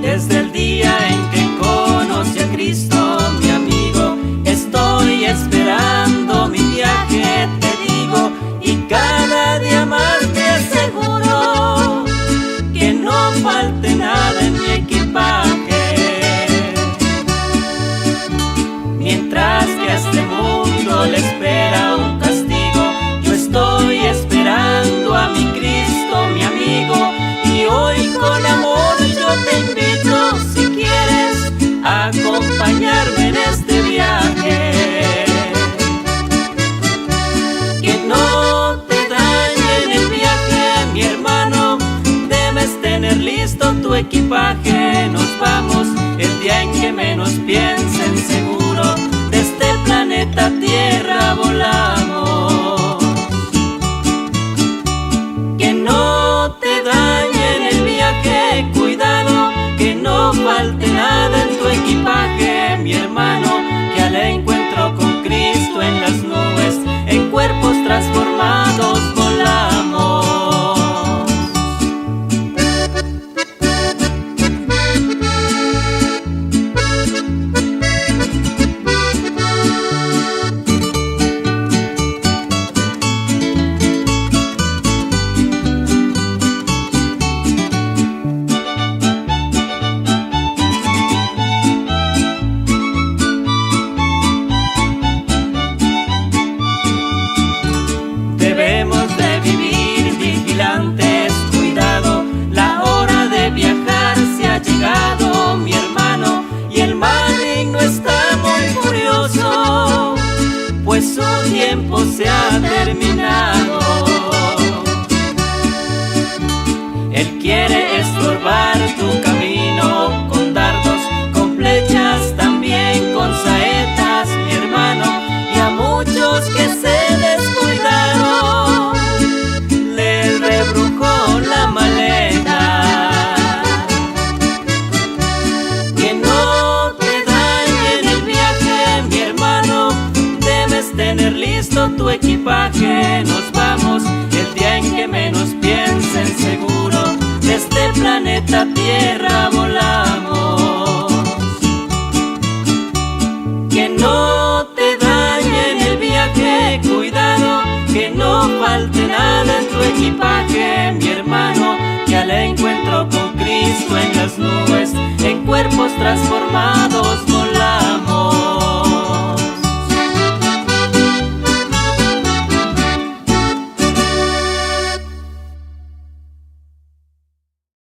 Desde el día en que conocí a Cristo, mi amigo, estoy esperando mi viaje, te digo, y cada día más te aseguro que no falte nada en mi equipaje. Mientras que a este mundo le espera un castigo, yo estoy esperando a mi Cristo, mi amigo, y hoy con amor yo te invito, si quieres, a acompañarme en este viaje. Que no te dañe en el viaje, mi hermano, debes tener listo tu equipaje. Nos vamos el día en que menos piensen, seguro, de este planeta Tierra volamos. Que no te dañe en el viaje, cuidado, que no falte nada en tu equipaje, mi hermano, que al encuentro con Cristo en las nubes, en cuerpos transformados volamos. Debemos de vivir vigilantes, cuidado, la hora de viajar se ha llegado, mi hermano, y el maligno está muy furioso, pues su tiempo se ha terminado. Él quiere estorbar tu camino con dardos, con flechas, también con saetas, mi hermano, y a muchos que se descuidaron les rebrujó la maleta. Que no te dañe en el viaje, mi hermano, debes tener listo tu equipaje. Nos vamos el día en que menos piensen, seguro, de este planeta Tierra volamos. Que no te dañe en el viaje, cuidado, que no falte nada en tu equipaje, mi hermano, que al encuentro con Cristo en las nubes, en cuerpos transformados